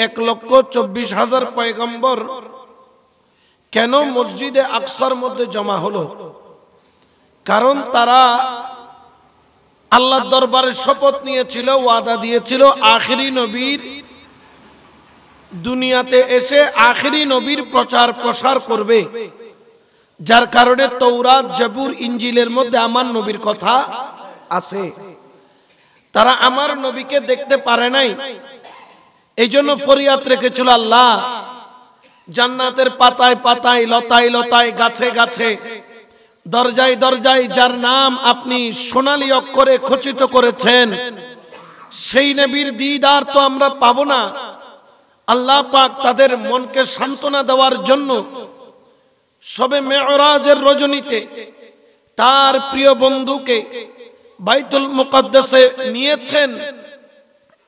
1,24,000 পয়গম্বর কেন মসজিদে আকসার মধ্যে জমা হলো? কারণ তারা আল্লাহর দরবারে শপথ নিয়েছিল, ওয়াদা দিয়েছিল আখিরি নবীর দুনিয়াতে এসে আখিরি নবীর প্রচার প্রসার করবে, যার কারণে তৌরাত, জবুর, ইনজিলের মধ্যে আমার নবীর কথা আছে। তারা আমার নবীকে দেখতে পারে নাই, এই জন্য ফরিয়াদ রেখেছিল, আল্লাহ জান্নাতের পাতায় পাতায়, লতায় লতায়, গাছে গাছে, দরজায় দরজায় যার নাম আপনি সোনালী অক্ষরে খচিত করেছেন, সেই নবীর দিদার তো আমরা পাবো না। আল্লাহ পাক তাদের মনকে সান্ত্বনা দেওয়ার জন্য সবে মেরাজের রজনীতে তার প্রিয় বন্ধুকে বাইতুল মুকদ্দাসে নিয়েছেন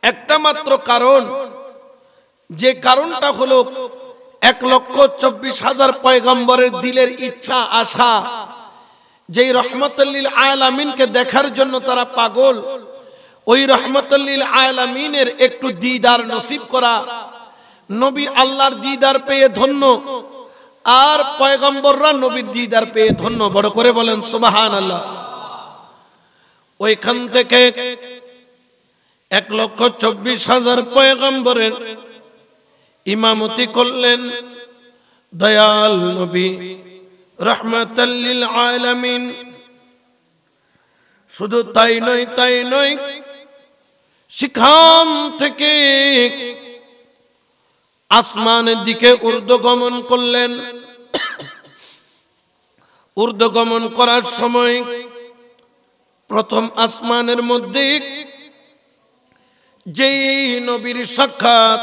একটা মাত্র কারণ, যে কারণটা হলো 1,24,000 পয়গম্বরের দিলের ইচ্ছা আশা, যেই রহমতুল লিল আলামিনকে দেখার জন্য তারা পাগল, ওই রহমতুল লিল আলামিনের একটু দিদার নসিব করা। নবী আল্লাহর দিদার পেয়ে ধন্য, আর পয়গম্বররা নবীর দিদার পেয়ে ধন্য। বড় করে বলেন সুবহানাল্লাহ। ওইখান থেকে 1,24,000 পয়গম্বরের ইমামতি করলেন দয়াল নবী রহমাতাল লিল আলামিন। শুধু তাই নয়, তাই নয়, সেখান থেকে আসমানের দিকে ঊর্ধ্বগমন করলেন। ঊর্ধ্বগমন করার সময় প্রথম আসমানের মধ্যে যেই নবীর সাক্ষাৎ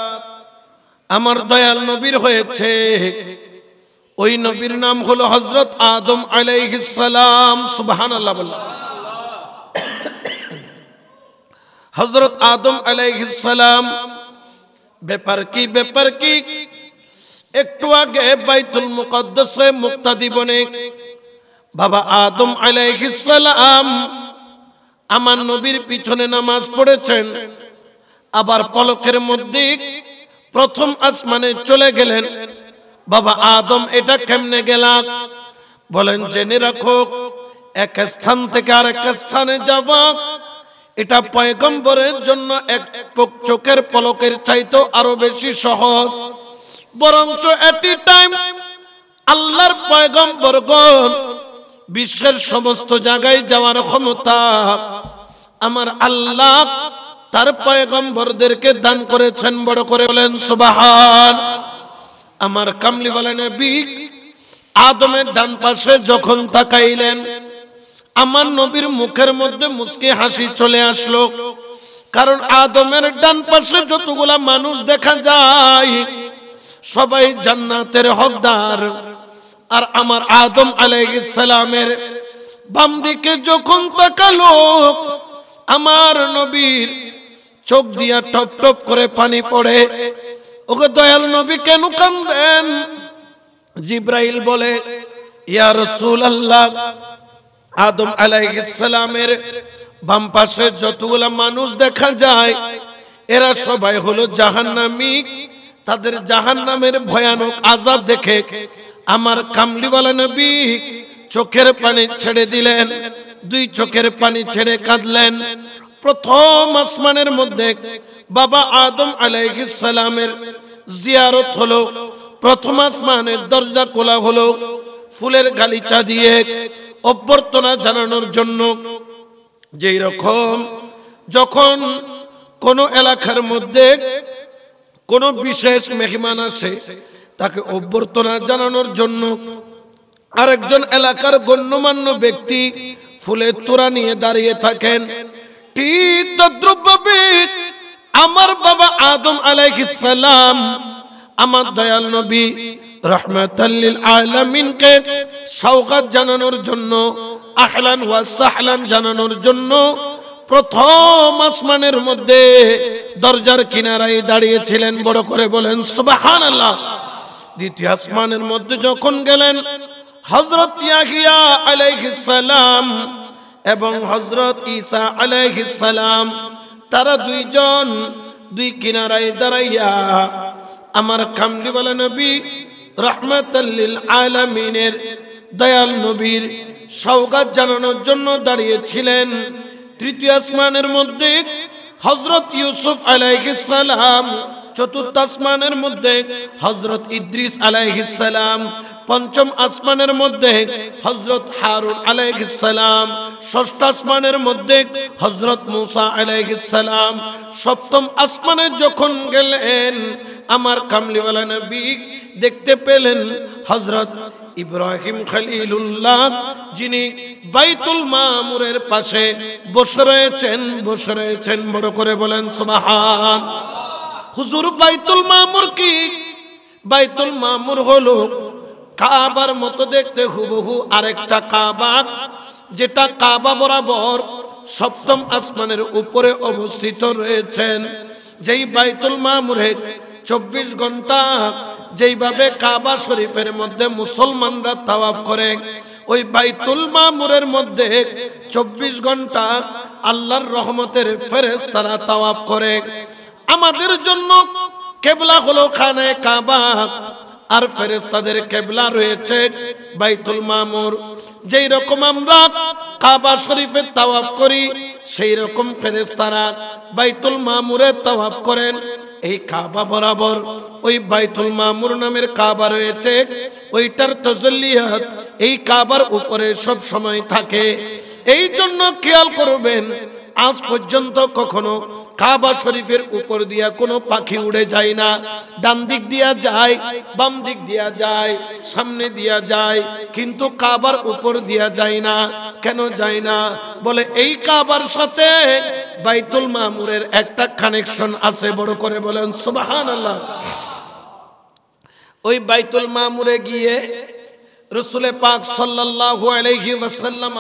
আমার দয়াল নবীর হয়েছে, ওই নবীর নাম হলো হযরত আদম আলাইহিস সালাম। সুবহানাল্লাহ বললাম। হযরত আদম আলাইহিস সালাম ব্যাপার কি, ব্যাপার কি? একটু আগে বাইতুল মুকদ্দাসে মুক্তাদি বনে বাবা আদম আলাইহিস সালাম আমার নবীর পিছনে নামাজ পড়েছেন, আবার পলকের মধ্যে প্রথম আসমানে চলে গেলেন। বাবা আদম এটা কেমনে গেলাম? বলেন জেনে রাখো, এক স্থান থেকে আরেক স্থানে যাওয়া এটা পয়গম্বরের জন্য এক চোখের পলকের চাইতে আরো বেশি সহজ। বরঞ্চ এটি টাইম আল্লাহর পয়গম্বরগণ বিশ্বের সমস্ত জায়গায় যাওয়ার ক্ষমতা আমার আল্লাহ তার পয়গম্বরদেরকে দান করেছেন। বড় করে বলেন সুবহান। আমার কামলি বলেন নবী আদমের ডান পাশে যখন তাকাইলেন, আমার নবীর মুখের মধ্যে মুস্কি হাসি চলে আসলো। কারণ আদমের ডান পাশে যতগুলা মানুষ দেখা যায় সবাই জান্নাতের হকদার, আর আমার আদম আলাইহিস সালামের বাম দিকে যখন তাকালো, আমার নবীর চোখ দিয়া টপ টপ করে পানি পড়ে। ওগো দয়াল নবী কেন কাঁদেন? জিব্রাইল বলে, ইয়া রাসূলুল্লাহ, আদম আলাইহিস সালামের বাম পাশে যতগুলা মানুষ দেখা যায় এরা সবাই হলো জাহান্নামী। তাদের জাহান্নামের ভয়ানক আযাব দেখে আমার কামলিওয়ালা নবী চোখের পানি ছেড়ে দিলেন, দুই চোখের পানি ছেড়ে কাঁদলেন। প্রথম আসমানের মধ্যে বাবা আদম আলাইহিস সালামের জিয়ারত হলো। প্রথম আসমানের দরজা খোলা হলো ফুলের গালিচা দিয়ে অভ্যর্থনা জানানোর জন্য। যেই রকম যখন কোন এলাকার মধ্যে কোন বিশেষ মেহমান আসে তাকে অভ্যর্থনা জানানোর জন্য আরেকজন এলাকার গণ্যমান্য ব্যক্তি ফুলের তোড়া নিয়ে দাঁড়িয়ে থাকেন, ঠিক তদ্রুপভাবে আমার বাবা আদম আলাইহিস সালাম আমার দয়াল নবী রাহমাতাল লিল আলামিনকে সওগাত জানানোর জন্য, আহলান ওয়া সাহলান জানানোর জন্য প্রথম আসমানের মধ্যে দরজার কিনারায় দাঁড়িয়েছিলেন। বড় করে বলেন সুবহানাল্লাহ। দ্বিতীয় আসমানের মধ্যে যখন গেলেন, হযরত ইয়াহিয়া আলাইহিস সালাম এবং হযরত ঈসা আলাইহিস সালাম তারা দুইজন দুই কিনারায় দাঁড়াইয়া আমার কামলিওয়ালা নবী রাহমাতাল লিল আলামিনের দয়াল নবীর সওগাত জানানোর জন্য দাঁড়িয়েছিলেন। তৃতীয় আসমানের মধ্যে হযরত ইউসুফ আলাইহিস সালাম, চতুর্থ আসমানের মধ্যে হযরত ইদ্রিস আলাইহিস সালাম, পঞ্চম আসমানের মধ্যে হযরত হারুন আলাইহিস সালাম, ষষ্ঠ আসমানের মধ্যে হযরত মুসা আলাইহিস সালাম, সপ্তম আসমানে যখন গেলেন আমার কামলিওয়ালা নবী দেখতে পেলেন হযরত ইব্রাহিম খলিলুল্লাহ, যিনি বাইতুল মামুরের পাশে বসে রয়েছেন। বড় করে বলেন সুবহান। হুজুর, বাইতুল মামুর কি? বাইতুল মামুর হলো কাবার মতো দেখতে হুবহু আরেকটা কাবা, যেটা কাবা বরাবর সপ্তম আসমানের উপরে অবস্থিত রয়েছেন। যেই বাইতুল মামুরে 24 ঘন্টা যেইভাবে কাবা শরীফের মধ্যে মুসলমানরা তাওয়াফ করে, ওই বাইতুল মামুরের মধ্যে 24 ঘন্টা আল্লাহর রহমতের ফেরেশতারা তাওয়াফ করে। আমাদের জন্য কিবলা হলো খানে কাবা, আর ফেরেশতাদের কিবলা রয়েছে বাইতুল মামুর। যেই রকম আমরা কাবা শরীফে তাওয়াফ করি, সেই রকম ফেরেশতারা বাইতুল মামুরে তাওয়াফ করেন। এই কাবা বরাবর ওই বাইতুল মামুর নামের কাবা রয়েছে, ওইটার তাজাল্লিয়াত এই কাবার উপরে সব সময় থাকে। এই জন্য খেয়াল করবেন, আজ পর্যন্ত কখনো কাবা শরীফের উপর দিয়া কোনো পাখি উড়ে যায় না। ডান দিক দিয়া যায়, বাম দিক দিয়া যায়, সামনে দিয়া যায়, কিন্তু কাবার উপর দিয়া যায় না। কেন যায় না? বলে এই কাবার সাথে বাইতুল মামুরের একটা কানেকশন আছে। বড় করে বলেন সুবহানাল্লাহ। ওই বাইতুল মামুরে গিয়ে রাসূল পাক সাল্লাল্লাহু আলাইহি ওয়াসাল্লাম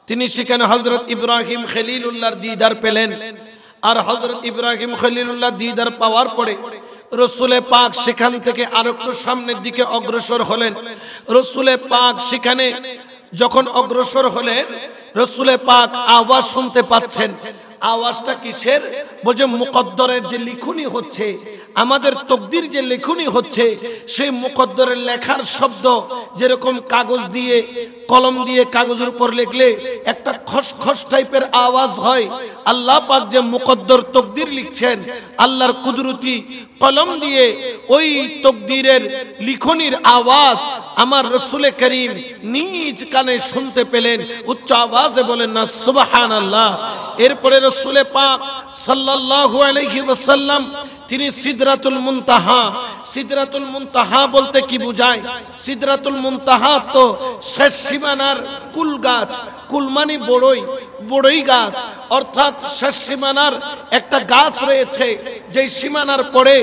তিনি সেখানে হযরত ইব্রাহিম খলিলুল্লাহর দিদার পেলেন। আর হযরত ইব্রাহিম খলিলুল্লাহ দিদার পাওয়ার পরে রাসূল পাক সেখান থেকে আরেকটু সামনের দিকে অগ্রসর হলেন। রাসূল পাক সেখানে যখন অগ্রসর হলেন, রাসূল পাক আওয়াজ শুনতে পাচ্ছেন। আওয়াজটা কিসের? বলছে মুকদ্দরের যে লিখনি হচ্ছে, আমাদের তকদির যে লিখনি হচ্ছে, সেই মুকদ্দরের লেখার শব্দ যেরকম কাগজ দিয়ে কলম দিয়ে কাগজের উপর লিখলে একটা খসখস টাইপের আওয়াজ হয়, আল্লাহ পাক যে মুকদ্দর তকদির লিখছেন, আল্লাহর কুদরতি কলম দিয়ে ওই তকদিরের লিখনির আওয়াজ আমার রাসূল করিম নিজ কানে শুনতে পেলেন। উচ্চ আওয়াজে বলেন না সুবহানাল্লাহ। এরপরে রাসূল পাক সাল্লাল্লাহু আলাইহি ওয়াসাল্লাম তিনি সিদরাতুল মুনতাহা বলতে কি বুঝায়? সিদরাতুল মুনতাহা তো শেষ সীমানার কুল গাছ। কুল মানে বড়ই গাছ, অর্থাৎ শেষ সীমানার একটা গাছ রয়েছে, যেই সীমানার পরে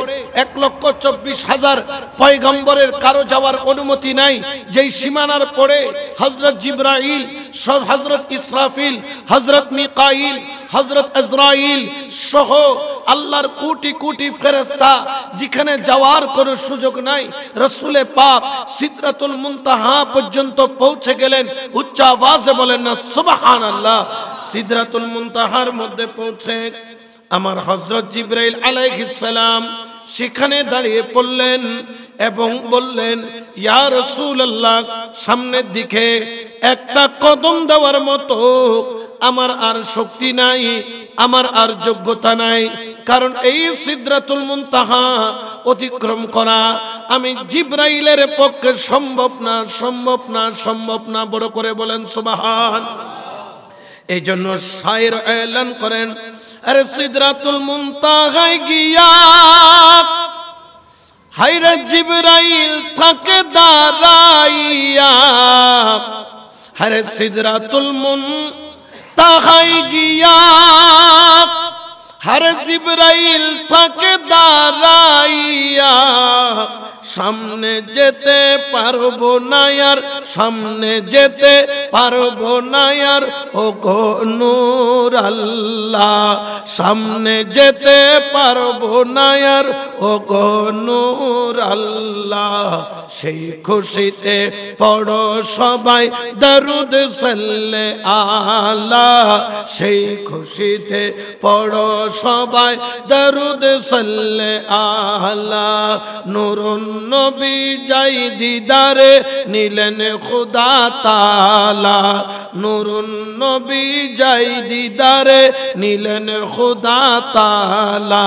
1,24,000 পয়গম্বরের কারো যাওয়ার অনুমতি নাই। যেই সীমানার পরে হযরত জিবরাইল, হযরত ইসরাফিল, হযরত মিকাইল, হযরত আজরাইল সহ আল্লাহর কোটি কোটি ফেরেশতা যেখানে যাওয়ার কোনো সুযোগ নাই, রাসূল পাক সিদরাতুল মুনতাহা পর্যন্ত পৌঁছে গেলেন। উচ্চ আওয়াজে বলেন না সুবহানাল্লাহ। সিদরাতুল মুনতাহার মধ্যে পৌঁছে আমার হযরত জিবরাইল আলাইহিস সালাম সেখানে দাঁড়িয়ে পড়লেন এবং বললেন, ইয়া রাসূলুল্লাহ, সামনের দিকে একটা কদম দেওয়ার মতো আমার আর শক্তি নাই, আমার আর যোগ্যতা নাই, কারণ এই সিদরাতুল মুনতাহা অতিক্রম করা আমি জিবরাইলের পক্ষে সম্ভব না। বড় করে বলেন সুবহান। এই জন্য শায়ের এলান করেন, আরে সিদরাতুল মুনতাহায় গিয়া হায়রে জিবরাইল থাকে দাঁড়াইয়া, আরে সিদরাতুল মুনতাহায় গিয়া হারে জিবরাইল থাকে দাঁড়াইয়া, সামনে যেতে পারবো না আর, সামনে যেতে পারবো না আর, ও গো নূর আল্লাহ, সামনে যেতে পারবো না আর, ও গো নূর আল্লাহ। সেই খুশিতে পড়ো সবাই দরুদ সাল্লে আলা, সেই খুশিতে পড়ো সবাই দরুদ সাল্লে আলা। নূরুন নবী যাই দিদারে নিলেন খুদা তাআলা, নূরুন নবী যাই দিদারে নিলেন খুদা তাআলা।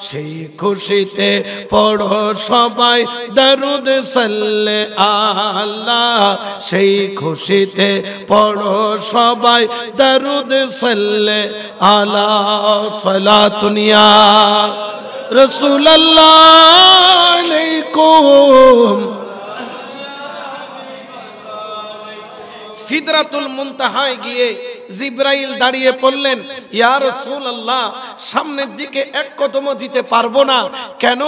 সেই খুশিতে পড়ো সবাই দরুদ সাল্লে আলা, সেই খুশিতে পড়ো সবাই দরুদ সাল্লে আলা। সালাতুন ইয়া রাসূলুল্লাহ আলাইকুম। সিদরাতুল মুনতাহায় গিয়ে জিবরাইল দাঁড়িয়ে পড়লেন, ইয়া রাসূলুল্লাহ সামনের দিকে এক কদমও দিতে পারবো না। কেন?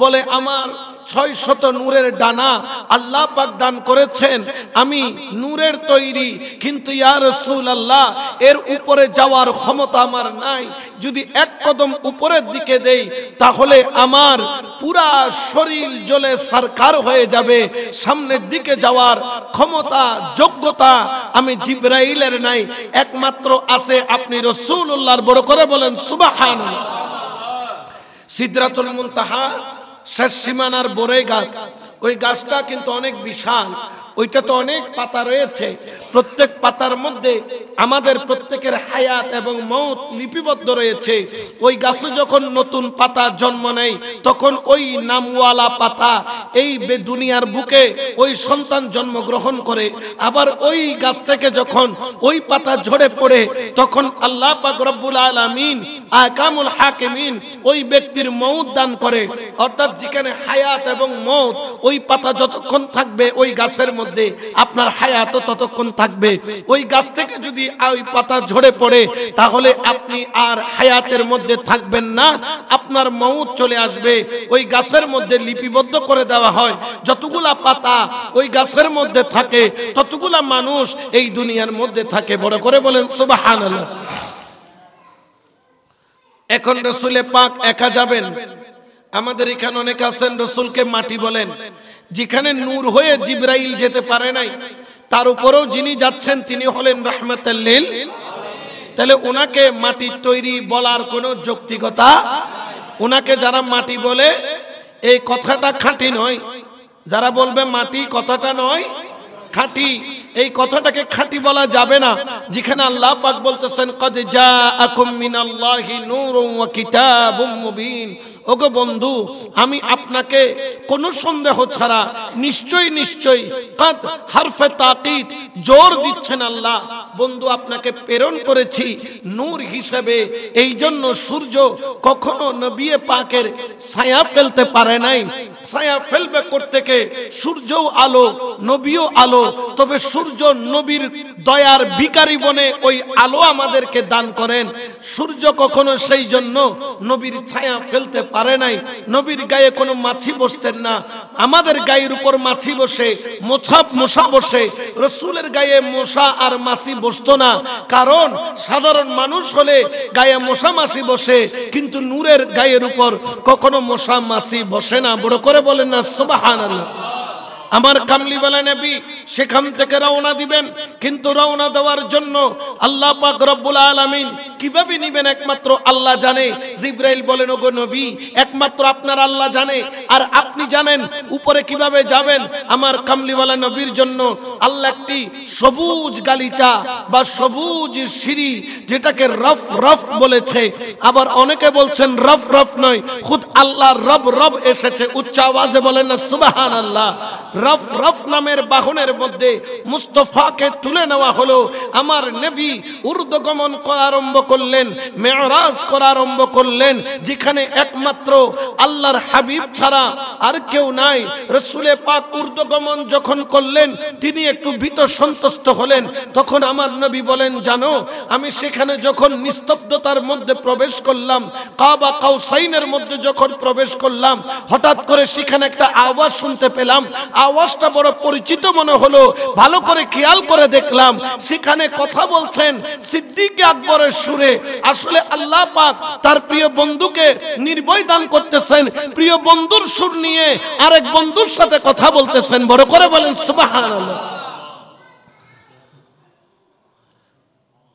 বলে আমার 600 নূরের ডানা আল্লাহ পাক দান করেছেন, আমি নূরের তৈরি, কিন্তু ইয়া রাসূলুল্লাহ এর উপরে যাওয়ার ক্ষমতা আমার নাই। যদি এক কদম উপরের দিকে দেই তাহলে আমার পুরা শরীর জ্বলে সরকার হয়ে যাবে। সামনের দিকে যাওয়ার ক্ষমতা যোগ্যতা আমি জিবরাইলের নাই, একমাত্র আছে আপনি রাসূলুল্লাহর। বড় করে বলেন সুবহানাল্লাহ। সিদরাতুল মুনতাহা শেষ সীমানার বড়ই গাছ, ওই গাছটা কিন্তু অনেক বিশাল, ওইটা তো অনেক পাতা রয়েছে, প্রত্যেক পাতার মধ্যে আমাদের প্রত্যেকের হায়াত এবং মওত লিপিবদ্ধ রয়েছে। ওই গাছে যখন নতুন পাতা জন্ম নেয় তখন ওই নামওয়ালা পাতা এই দুনিয়ার বুকে ওই সন্তান জন্মগ্রহণ করে। আবার ওই গাছ থেকে যখন ওই পাতা ঝরে পড়ে তখন আল্লাহ পাক রব্বুল আলামিন আহকামুল হাকিমিন ওই ব্যক্তির মওত দান করে। অর্থাৎ যেখানে হায়াত এবং মওত, ওই পাতা যতক্ষণ থাকবে ওই গাছের মধ্যে আপনার হায়াত ততক্ষণ থাকবে। ওই গাছ থেকে যদি ওই পাতা ঝরে পড়ে তাহলে আপনি আর হায়াতের মধ্যে থাকবেন না, আপনার মওত চলে আসবে। ওই গাছের মধ্যে লিপিবদ্ধ করে দেওয়া হয়, যতগুলা পাতা ওই গাছের মধ্যে থাকে ততগুলা মানুষ এই দুনিয়ার মধ্যে থাকে। বড় করে বলেন সুবহানাল্লাহ। এখন রাসূলে পাক একা যাবেন। আমাদের এখানে অনেক আছেন রাসূলকে মাটি বলেন, যেখানে নূর হয়ে জিবরাইল যেতে পারে নাই তার উপরেও যিনি যাচ্ছেন তিনি হলেন রাহমাতুল লিল। তাহলে ওনাকে মাটির তৈরি বলার কোনো যৌক্তিকতা, ওনাকে যারা মাটি বলে এই কথাটা খাঁটি নয়। যারা বলবে মাটি কথাটা নয় খাঁটি, এই কথাটাকে খাঁটি বলা যাবে না। যেখানে আল্লাহ পাক বলতেছেন কদ জাআকুম মিনাল্লাহি নূরুন ওয়া কিতাবুম মুবিন, ওগো বন্ধু আমি আপনাকে কোনো সন্দেহ ছাড়া নিশ্চয়ই নিশ্চয়ই, কদ হারফে তাকিদ জোর দিচ্ছেন আল্লাহ, বন্ধু আপনাকে প্রেরণ করেছি নূর হিসেবে। এই জন্য সূর্য কখনো নবী পাকের ছায়া ফেলতে পারে নাই। ছায়া ফেলবে করতেকে সূর্যও আলো নবীও আলো, তবে সূর্য নবীর দয়ার ভিখারি বনে ওই আলো আমাদেরকে দান করেন। সূর্য কখনো সেই জন্য নবীর ছায়া ফেলতে পারে নাই। নবীর গায়ে কোনো মাছি বসতেন না, আমাদের গায়ের উপর মাছি বসে, মশা বসে, রাসূলের গায়ে মশা আর মাছি বসতো না। কারণ সাধারণ মানুষ হলে গায়ে মশা মাছি বসে, কিন্তু নূরের গায়ের উপর কখনো মশা মাছি বসে না। বড় করে বলেন না সুবহানাল্লাহ। আমার কামলিওয়ালা নবী সেখান থেকে রওনা দিবেন, কিন্তু রওনা দেওয়ার জন্য আল্লাহ পাক রব্বুল আলামিন কিভাবে নিবেন একমাত্র আল্লাহ জানে। জিবরাইল বলেন ওগো নবী একমাত্র আপনার আল্লাহ জানে, আর আপনি জানেন উপরে কিভাবে যাবেন। আমার কামলিওয়ালা নবীর জন্য আল্লাহ একটি সবুজ গালিচা বা সবুজ সিঁড়ি, যেটাকে রফ রফ বলেছে, আবার অনেকে বলছেন রফ রফ নয়, খুদ আল্লাহ রব রব এসেছে। উচ্চ আওয়াজে বলেন না সুবহানাল্লাহ। রফ রফ নামের বাহনের মধ্যে মুস্তাফাকে তুলে নেওয়া হলো। আমার নবী ঊর্ধ্বগমন করা আরম্ভ করলেন, মেরাজ করা আরম্ভ করলেন, যেখানে একমাত্র আল্লাহর হাবিব ছাড়া আর কেউ নাই। রাসূলে পাক ঊর্ধ্বগমন যখন করলেন, তিনি একটু ভীত সন্ত্রস্ত হলেন। তখন আমার নবী বলেন, জানো আমি সেখানে যখন নিস্তব্ধতার মধ্যে প্রবেশ করলাম, কাবা কাউসাইনের মধ্যে যখন প্রবেশ করলাম, হঠাৎ করে সেখানে একটা আওয়াজ শুনতে পেলাম। আওয়াজটা বড় পরিচিত মনে হলো। ভালো করে খেয়াল করে দেখলাম, সেখানে কথা বলছেন সিদ্দিক আকবরের সুরে। আসলে আল্লাহ পাক তার প্রিয় বন্ধুকে নির্ভয় দান করতেছেন। প্রিয় বন্ধুর সুর নিয়ে আরেক বন্ধুর সাথে কথা বলতেছেন। বড় করে বলেন সুবহানাল্লাহ।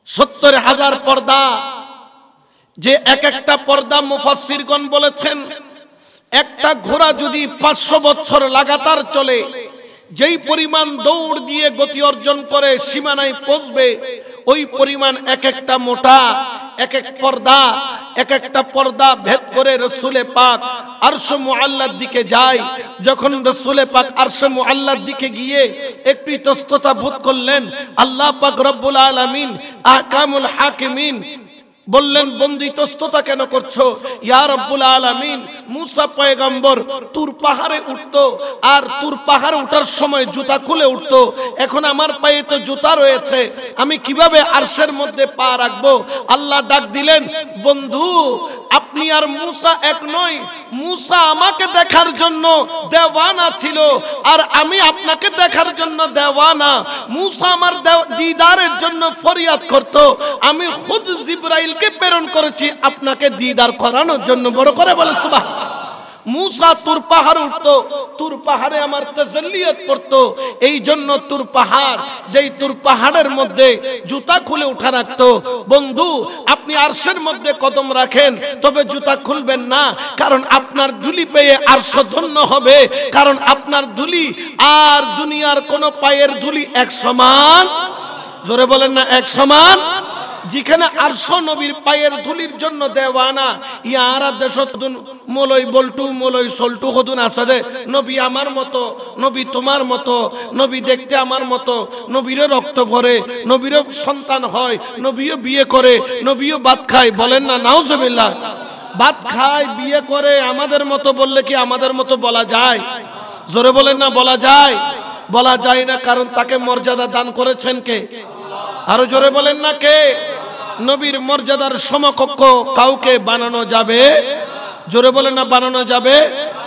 ৭০,০০০ পর্দা, যে এক একটা পর্দা মুফাসসিরগণ বলেছেন, একটা ঘোড়া যদি ৫০০ বছর লাগাতার চলে, যেই পরিমাণ দৌড় দিয়ে গতি অর্জন করে সীমানায় পৌঁছবে, ওই পরিমাণ এক একটা মোটা এক এক পর্দা, এক একটা পর্দা ভেদ করে রাসূলে পাক আরশ মুআল্লার দিকে যায়। যখন রাসূলে পাক আরশ মুআল্লার দিকে গিয়ে একটু ইতস্ততা বোধ করলেন, আল্লাহ পাক রব্বুল আলামিন আহকামুল হাকিমিন বললেন, বন্দী ইতস্ততা কেন করছো? ইয়া রব্বুল আলামিন, মুসা পয়গম্বর তুর পাহাড়ে উঠতো, আর তুর পাহাড়ে ওঠার সময় জুতা খুলে উঠতো। এখন আমার পায়ে তো জুতা রয়েছে, আমি কিভাবে আরশের মধ্যে পা রাখবো? আল্লাহ ডাক দিলেন, বন্ধু আপনি আর মুসা এক নয়। মুসা আমাকে দেখার জন্য দেওয়ানা ছিল, আর আমি আপনাকে দেখার জন্য দেওয়ানা। মুসা আমার দিদারের জন্য ফরিয়াদ করত, আমি খুদ জিবরাইলকে প্রেরণ করেছি আপনাকে দিদার করানোর জন্য। বড় করে বলে সুবহানাল্লাহ। মুসা তুর পাহাড় উঠতো, তুর পাহাড়ে আমার তাজাল্লিয়াত পড়তো। এই জন্য তুর পাহাড়, যেই তুর পাহাড়ের মধ্যে জুতা খুলে উঠা রাখতো। বন্ধু আপনি আরশের মধ্যে কদম রাখেন, তবে জুতা খুলবেন না, কারণ আপনার ধুলি পেয়ে আরশ ধন্য হবে। কারণ আপনার ধুলি আর দুনিয়ার কোন পায়ের ধুলি এক সমান। জোরে বলেন না এক সমান। যেখানে আরশ নবীর পায়ের ধুলির জন্য দেওয়ানা, ইয়ারা দেশতুন মলই বল্টু মলই সল্টু হদুন আসাদে। নবী আমার মতো, নবী তোমার মতো, নবী দেখতে আমার মতো, নবীরও রক্ত ভরে, নবীরও সন্তান হয়, নবীও বিয়ে করে, নবীও ভাত খায়। বলেন না নাউজুবিল্লাহ। ভাত খায়, বিয়ে করে, আমাদের মতো বললে কি আমাদের মতো বলা যায়? জোরে বলেন না বলা যায়? বলা যায় না, কারণ তাকে মর্যাদা দান করেছেন কে? আরো জোরে বলেন না কে? নবীর মর্যাদার সমকক্ষ কাউকে বানানো যাবে? জোরে বলেন না বানানো যাবে?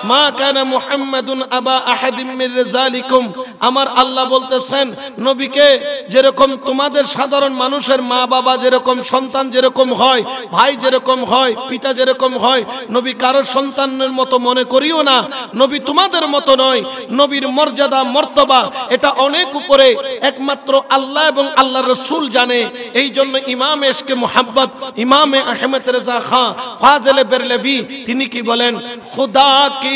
মা কানা মুহাম্মাদুন আবা আহাদিম মির রিজালিকুম। আমার আল্লাহ বলতেছেন, নবীকে যেরকম তোমাদের সাধারণ মানুষের মা বাবা যেরকম, সন্তান যেরকম হয়, ভাই যেরকম হয়, পিতা যেরকম হয়, নবী কারো সন্তানের মতো মনে করিও না। নবী তোমাদের মতো নয়। নবীর মর্যাদা মর্তবা এটা অনেক উপরে, একমাত্র আল্লাহ এবং আল্লাহর রাসূল জানে। এই জন্য ইমাম এশকে মুহাব্বত ইমামে আহমদ রেজা খান ফাজলে বেরলভী তিনি কি বলেন, খুদা কি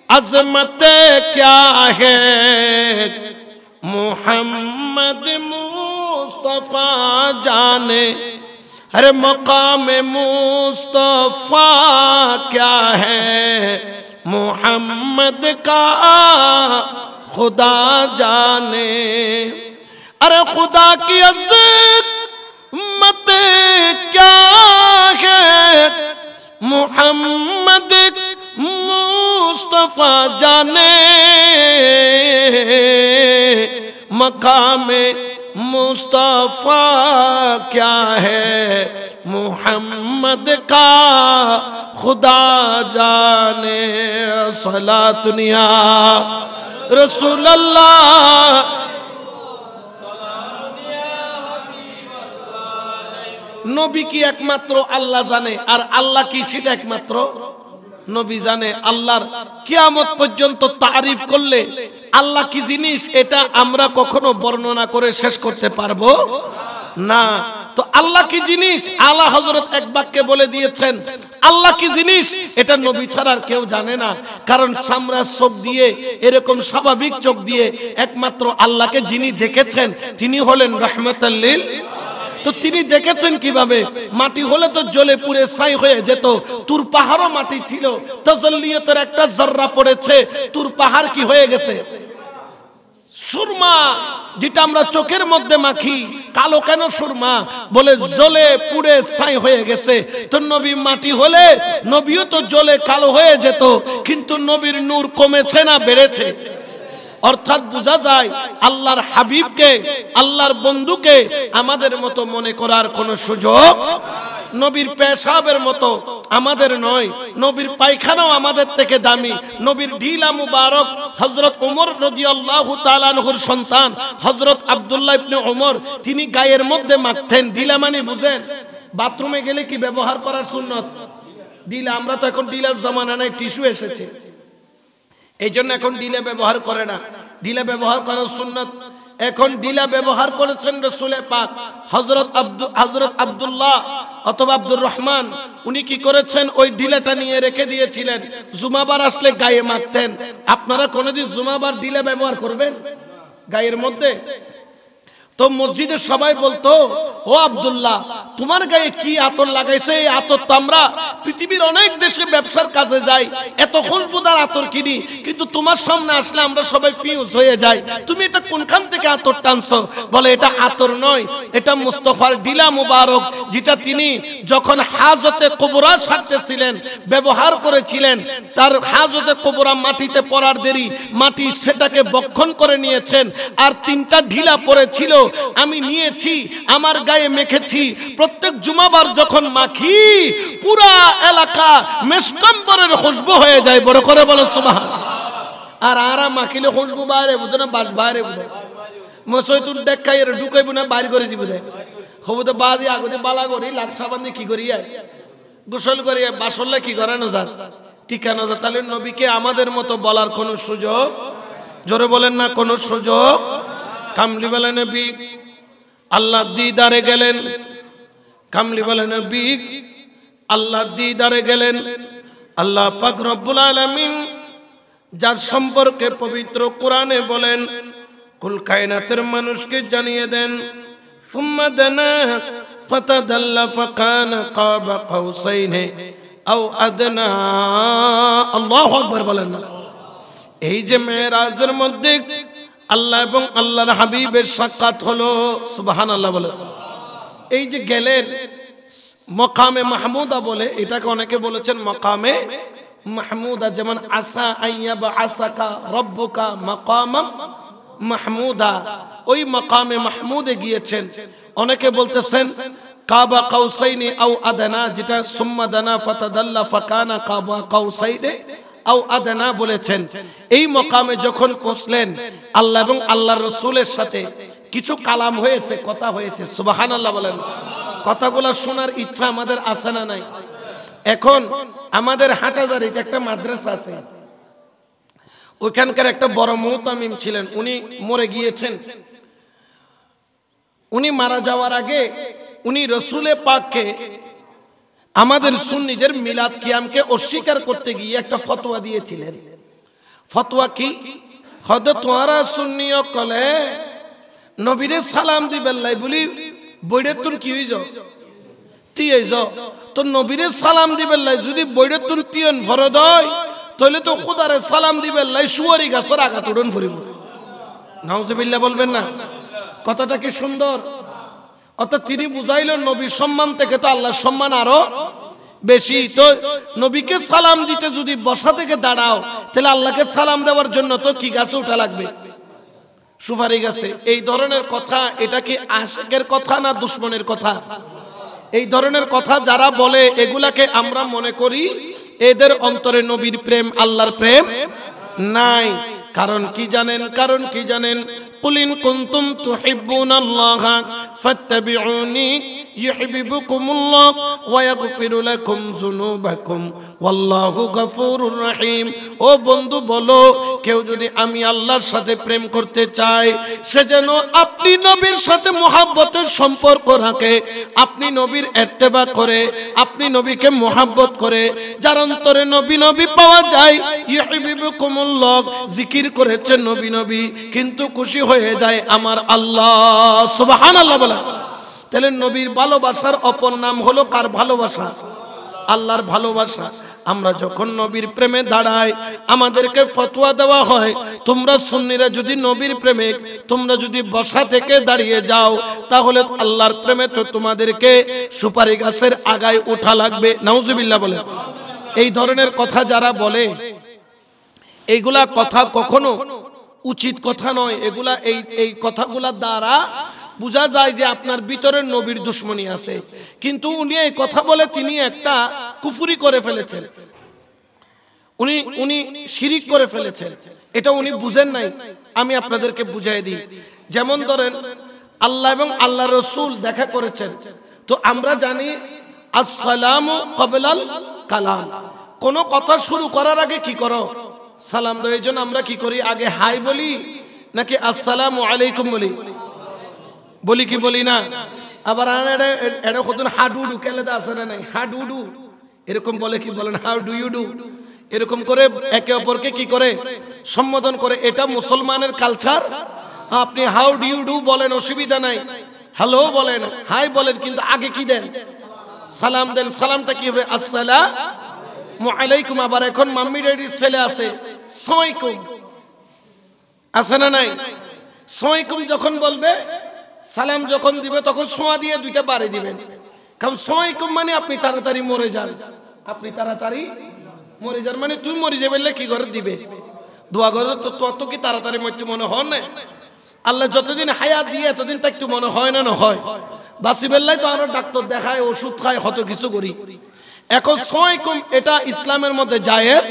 अज़मत क्या है मोहम्मद मुस्तफा जाने, हर मकाम मुस्तफा क्या है मोहम्मद का खुदा जाने। अरे खुदा की अज़मत क्या है मोहम्मद मुस्तफा जाने, मकाम मुस्तफा क्या है मोहम्मद का खुदा जाने। सलातुनिया रसूल अल्लाह। নবী কি একমাত্র আল্লাহ জানে, আর আল্লাহ কি সেটা একমাত্র নবী জানে। আল্লাহর কিয়ামত পর্যন্ত তারিফ করলে আল্লাহ কি জিনিস এটা আমরা কখনো বর্ণনা করে শেষ করতে পারবো না। তো আল্লাহ কি জিনিস আলা হযরত এক বাক্যে বলে দিয়েছেন। আল্লাহ কি জিনিস এটা নবী ছাড়া আর কেউ জানে না, কারণ সামরার চোখ দিয়ে, এরকম স্বাভাবিক চোখ দিয়ে একমাত্র আল্লাহকে যিনি দেখেছেন তিনি হলেন রাহমাতাল লিল। তো তিনি দেখেছেন কিভাবে? মাটি হলে তো জ্বলে পুড়ে ছাই হয়ে যেত। তুর পাহাড়ও মাটি ছিল, তাজাল্লিয়াতের একটা জর্রা পড়েছে, তুর পাহাড় কি হয়ে গেছে? সুরমা যেটা আমরা চোখের মধ্যে মাখি, কালো কেন সুরমা? বলে জ্বলে পুড়ে ছাই হয়ে গেছে। তো নবী মাটি হলে নবীও তো জ্বলে কালো হয়ে যেত, কিন্তু নবীর নূর কমেছে না বেড়েছে? অর্থাৎ বোঝা যায় আল্লাহর হাবিবকে, আল্লাহর বন্ধুকে আমাদের মতো মনে করার কোনো সুযোগ। নবীর পেশাবের মতো আমাদের নয়, নবীর পায়খানাও আমাদের থেকে দামি। নবীর ঢিলা মুবারক হযরত ওমর রাদিয়াল্লাহু তাআলা আনহুর সন্তান হযরত আব্দুল্লাহ ইবনে ওমর, তিনি গায়ের মধ্যে মাখতেন। ঢিলা মানে বুঝেন? বাথরুমে গেলে কি ব্যবহার করার সুন্নত ঢিলা। আমরা তো এখন ঢিলার জামানা নাই, টিস্যু এসেছে, এই জন্য এখন ঢিলা ব্যবহার করে না। ঢিলা ব্যবহার করার সুন্নত। এখন ঢিলা ব্যবহার করেছেন রাসূল পাক হযরত আব্দুল্লাহ অথবা আব্দুর রহমান। উনি কি করেছেন? ওই ঢিলাটা নিয়ে রেখে দিয়েছিলেন, জুমাবার আসলে গায়ে মাখতেন। আপনারা কোনোদিন জুমাবার ঢিলা ব্যবহার করবেন গায়ের মধ্যে? তো মসজিদে সবাই বলতো, ও আব্দুল্লাহ, তোমার গায়ে কি আতর লাগাইছো? এই আতর তো আমরা পৃথিবীর অনেক দেশে ব্যবসার কাজে যাই, এত খুশবুদার আতর কিনি, কিন্তু তোমার সামনে আসলে আমরা সবাই ফিউজ হয়ে যাই। তুমি এটা কোনখান থেকে আতর টানছো? বলে এটা আতর নয়, এটা মুস্তাফার ঢিলা মুবারক, যেটা তিনি যখন হাজতে কুবরা সারতেছিলেন ব্যবহার করেছিলেন। তার হাজতে কুবরা মাটিতে পড়ার দেরি, মাটি সেটাকে বক্ষণ করে নিয়েছেন, আর তিনটা ঢিলা পড়েছিল, আমি নিয়েছি, আমার গায়ে মেখেছি। প্রত্যেক জুমাবার যখন মাখি পুরা এলাকা মেশকাম্বরের খুশবু হয়ে যায়। বড় করে বলো সুবহানাল্লাহ। আর আরা মাখিলে খুশবু বাইরে বুঝে না, বাস বাইরে বুঝে মসইতুর দেখাই এর ঢুকাইব না, বাইরে করে দিব দেয় হবুতে বাজি আগতে বালা করি লাকসা বান্ধে কি করি গোসল করি বাসল্লা কি করে নজার টিকা নজার। তাহলে নবীকে আমাদের মতো বলার কোন সুযোগ, জোরে বলেন না, কোন সুযোগ। কামলিওয়ালা নবী আল্লাহ দিদারে গেলেন, কামলিওয়ালা নবী আল্লাহ দিদারে গেলেন। আল্লাহ পাক রব্বুল আলামিন যার সম্পর্কে পবিত্র কোরআনে বলেন, কুল কায়নাতের মানুষকে জানিয়ে দেন, সুম্মা দানা ফাতাদাল্লা ফাকানা কাবা কাউসাইনি আও আদনা। আল্লাহু আকবার বলেন। এই যে মেরাজের মধ্যে আল্লাহ এবং আল্লাহর হাবিবের সাক্ষাৎ হলো, সুবহানাল্লাহ বলে। এই যে গেলেন মাকামে মাহমুদা বলে, এটাকে অনেকে বলেছেন মাকামে মাহমুদা, যেমন আসা আইয়াবা আসাকা রব্বুকা মাকামাম মাহমুদা, ওই মাকামে মাহমুদে গিয়েছেন। অনেকে বলতেছেন কাবা কাউসাইনি আও আদনা, যেটা সুম্মা দানা ফাতাদাল্লা ফাকানা কাবা কাউসাইনি আও আদনা বলেছেন। এই মাকামে যখন পৌঁছলেন, আল্লাহ এবং আল্লাহর রাসূলের সাথে কিছু কালাম হয়েছে, কথা হয়েছে, সুবহানাল্লাহ বলেন। কথাগুলো শোনার ইচ্ছা আমাদের আছে না নাই? এখন আমাদের হাটাজারিতে একটা মাদ্রাসা আছে, ওইখানকার একটা বড় মুতামিম ছিলেন, উনি মরে গিয়েছেন। উনি মারা যাওয়ার আগে উনি রাসূলে পাককে, আমাদের সুন্নিদের মিলাদ কিয়ামকে অস্বীকার করতে গিয়ে একটা ফতোয়া দিয়েছিলেন। ফতোয়া কি? হয়তো তোমরা সুন্নিও কলে নবীরে সালাম দিবেন লাই বলি বইরে তুন কি হই যাও তিয়ে যাও, তো নবীরে সালাম দিবেন লাই যদি বইরে তুন তিয়ন ভরে দেয়, তাহলে তো খুদারে সালাম দিবেন লাই সুয়ারি গাছর আঘাত উড়ন ফুরিব। নাউজুবিল্লাহ বলবেন না? কথাটা কি সুন্দর। অর্থাৎ তিনি বুঝাইলেন নবীর সম্মান থেকে তো আল্লাহর সম্মান আরো বেশি। তো নবীকে সালাম দিতে যদি বসা থেকে দাঁড়াও, তাহলে আল্লাহকে সালাম দেওয়ার জন্য তো কি গাছে উঠা লাগবে? সুপারি গাছে। এই ধরনের কথা, এটা কি আশিকের কথা না দুশমনের কথা? এই ধরনের কথা যারা বলে, এগুলাকে আমরা মনে করি এদের অন্তরে নবীর প্রেম, আল্লাহর প্রেম নাই। কারণ কি জানেন? কারণ কি জানেন? কুল ইন কুনতুম তুহিব্বুনাল্লাহ ফাত্তাবিউনি ইউহিব্বুকুমুল্লাহ ওয়া ইয়াগফিরু লাকুম যুনুবাকুম ওয়াল্লাহু গফুরুর রহিম। ও বন্ধু বলো, কেউ যদি আমি আল্লাহর সাথে প্রেম করতে চায়, সে যেন আপনি নবীর সাথে মুহাব্বতের সম্পর্ক রাখে, আপনি নবীর ইত্তেবা করে, আপনি নবীকে মুহাব্বত করে। যার অন্তরে নবী নবী পাওয়া যায়, ইউহিব্বুকুমুল্লাহ, জিকির করেছেন নবী নবী, কিন্তু খুশি হয়ে যায় আমার আল্লাহ। সুবহানাল্লাহ বলেন। তাহলে নবীর ভালোবাসার অপর নাম হলো কার ভালোবাসা? আল্লাহর ভালোবাসা। আমরা যখন নবীর প্রেমে দাঁড়াই আমাদেরকে ফতোয়া দেওয়া হয় তোমরা সুন্নিরা যদি নবীর প্রেমে তোমরা যদি বসা থেকে দাঁড়িয়ে যাও তাহলে আল্লাহর প্রেমে তো তোমাদেরকে সুপারি গাছের আগায় ওঠা লাগবে। নাউজুবিল্লাহ বলেন। এই ধরনের কথা যারা বলে এইগুলা কথা কখনো উচিত কথা নয়। এগুলা এই কথাগুলা দ্বারা বোঝা যায় যে আপনার ভিতরে নবীর দুশ্মনী আছে। কিন্তু উনি এই কথা বলে তিনি একটা কুফরি করে ফেলেছেন, উনি শিরিক করে ফেলেছেন, এটা উনি বুঝেন নাই। আমি আপনাদেরকে বুঝাই দিই। যেমন ধরেন আল্লাহ এবং আল্লাহ রসুল দেখা করেছেন, তো আমরা জানি আসসালামু ক্বাবলাল কালাম, কোন কথা শুরু করার আগে কি করো? সালাম দাও। এই জন্য আমরা কি করি? আগে হাই বলি নাকি আসসালামু আলাইকুম বলি? বলি কি বলি না? আবার এটা কতদিন হাডুডু কেলেদা আছে না নাই, হাডুডু এরকম বলে কি বলেন? হাউ ডু ইউ ডু, এরকম করে একে অপরকে কি করে সম্বোধন করে। এটা মুসলমানের কালচার। আপনি হাউ ডু ইউ ডু বলেন, অসুবিধা নাই, হ্যালো বলেন, হাই বলেন, কিন্তু আগে কি দেন? সালাম দেন। সালামটা কি হবে? আসসালামু আলাইকুম। আবার এখন মাম্মি ড্যাডির ছেলে আছে সালাইকুম, আছে না নাই? সালাইকুম যখন বলবে, সালাম যখন দিবে তখন সোয়া দিয়ে দুইটা বাড়ি দিবেন, কারণ সালাইকুম মানে আপনি তাড়াতাড়ি মরে যান, আপনি তাড়াতাড়ি মরে যান মানে তুই মরে যাবে কি করে দিবে? দোয়া করে তো তত কি তাড়াতাড়ি মরতে মনে হয় না? আল্লাহ যতদিন হায়াত দিয়ে এতদিন তা একটু মনে হয় না? না হয়। বাসি বেল্লাই তো আরো ডাক্তার দেখায়, ওষুধ খায়, কত কিছু করি। এখন সালাইকুম এটা ইসলামের মধ্যে জায়েজ,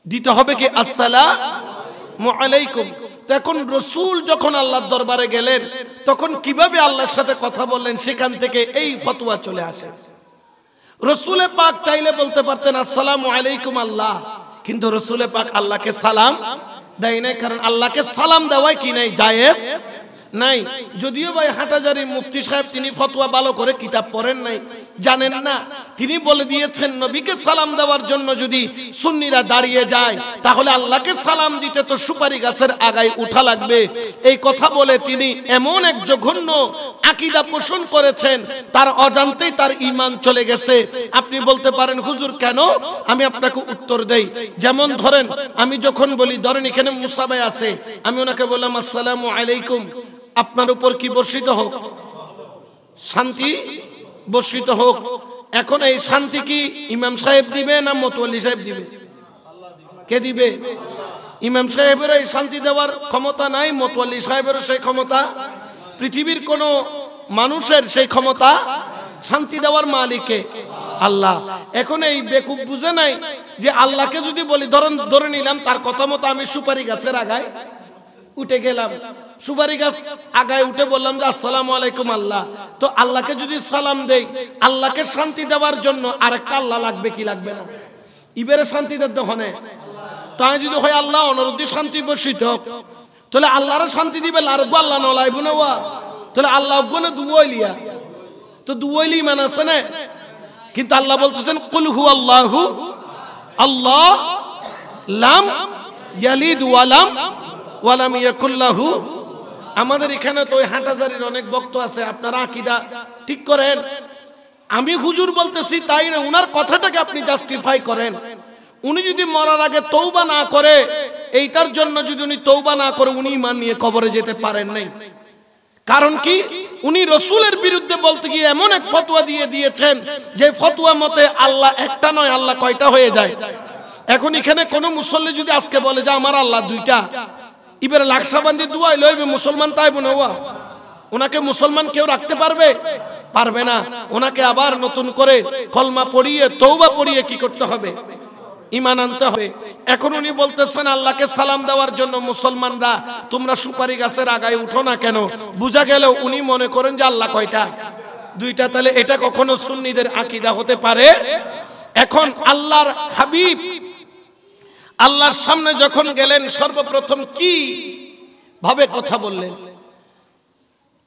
দিতে হবে কি আসসালামু আলাইকুম। তো এখন রসুল যখন আল্লাহর দরবারে গেলেন তখন কিভাবে আল্লাহর সাথে কথা বললেন, সেখান থেকে এই ফতোয়া চলে আসে। রসুলে পাক চাইলে বলতে পারতেন আসসালামু আলাইকুম আল্লাহ, কিন্তু রসুলে পাক আল্লাহকে সালাম দেয় নাই, কারণ আল্লাহকে সালাম দেওয়াই কি নাই? জায়েজ নাই। যদিও ভাই হাটাজারি মুফতি সাহেব তিনি ফতোয়া ভালো করে কিতাব পড়েন নাই, জানেন না। তিনি বলে দিয়েছেন নবীকে সালাম দেওয়ার জন্য যদি সুন্নিরা দাঁড়িয়ে যায় তাহলে আল্লাহকে সালাম দিতে তো সুপারি গাছের আগায় উঠা লাগবে। এই কথা বলে তিনি এমন এক জঘন্য আকীদা পোষণ করেছেন, তার অজান্তেই তার ঈমান চলে গেছে। আপনি বলতে পারেন হুজুর কেন? আমি আপনাকে উত্তর দেই। যেমন ধরেন আমি যখন বলি, ধরেন এখানে মুসা ভাই আছে, আমি ওনাকে বললাম আসসালামু আলাইকুম, আপনার উপর কি বর্ষিত হোক, শান্তি বর্ষিত হোক। এখন এই শান্তি কি ইমাম সাহেব দিবে না মতওয়ালি সাহেব দিবে? কে দিবে? ইমাম সাহেবের এই শান্তি দেওয়ার ক্ষমতা নাই, মতওয়ালি সাহেবেরও সেই ক্ষমতা, পৃথিবীর কোন মানুষের সেই ক্ষমতা। শান্তি দেওয়ার মালিকে আল্লাহ। এখন এই বেকুব বুঝে নাই যে আল্লাহকে যদি বলি, ধরে নিলাম তার কথা মতো আমি সুপারি গাছের আগায় উঠে গেলাম, সুপারি গাছ আগায় উঠে বললাম যে আসসালামু আলাইকুম আল্লাহ। তো আল্লাহকে যদি সালাম দেই, আল্লাহকে শান্তি দেওয়ার জন্য আরেকটা আল্লাহ লাগবে কি লাগবে না? ইবেরে শান্তি দিতে হনে তাই যদি হয় আল্লাহ অনুরুদ্ধি শান্তি বর্ষিত, তাহলে আল্লাহর শান্তি দিবে লারগো আল্লাহ নলাইব না ওয়া, তাহলে আল্লাহ গুনে দুয়াইলিয়া তো দুয়াইলি মান আছে না। কিন্তু আল্লাহ বলতেছেন কুল হু আল্লাহু আল্লাহ লাম ইয়ালিদ ওয়া লাম ইয়াকুল লাহু। আমাদের এখানে তো ওই হাটাজারির অনেক বক্ত আছে, আপনারা আকীদা ঠিক করেন। আমি হুজুর বলতেছি তাই না, উনার কথাটাকে আপনি জাস্টিফাই করেন। উনি যদি মরার আগে তওবা না করে, এইটার জন্য যদি উনি তওবা না করে উনি ঈমান নিয়ে কবরে যেতে পারেন নাই। কারণ কি? উনি রসুলের বিরুদ্ধে বলতে গিয়ে এমন এক ফতোয়া দিয়ে দিয়েছেন যে ফতোয়া মতে আল্লাহ একটা নয়, আল্লাহ কয়টা হয়ে যায়। এখন এখানে কোন মুসল্লি যদি আজকে বলে যে আমার আল্লাহ দুইটা, এবারে লাকসাবান্দি দুয়াই লইবে মুসলমান তাই বোনা, ওনাকে মুসলমান কেউ রাখতে পারবে? পারবে না। ওনাকে আবার নতুন করে কলমা পড়িয়ে তওবা পড়িয়ে কি করতে হবে? ঈমান আনতে হবে। এখন উনি বলতেছেন আল্লাহকে সালাম দেওয়ার জন্য মুসলমানরা তোমরা সুপারি গাছের আগায় উঠো না কেন? বুঝা গেল উনি মনে করেন যে আল্লাহ কয়টা? দুইটা। তাহলে এটা কখনো সুন্নিদের আকীদা হতে পারে? এখন আল্লাহর হাবিব আল্লাহর সামনে যখন গেলেন সর্বপ্রথম কি ভাবে কথা বললেন?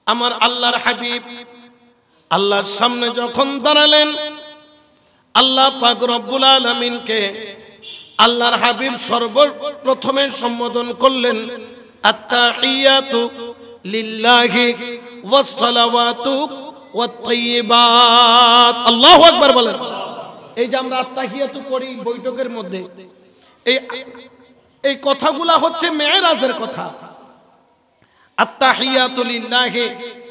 আমার আল্লাহর হাবিব আল্লাহর সামনে যখন দাঁড়ালেন, আল্লাহ পাক রব্বুল আলামিনকে আল্লাহর হাবিব সর্বপ্রথমে সম্বোধন করলেন আত্তাহিয়াতু লিল্লাহি ওয়াস সালাওয়াতু ওয়াত তাইয়্যিবাত। আল্লাহু আকবার বলেন। এই যে আমরা আত্তাহিয়াতু পড়ি বৈঠকের মধ্যে, এই কথাগুলা হচ্ছে মেরাজের কথা। আত্তাহিয়াতু লিল্লাহি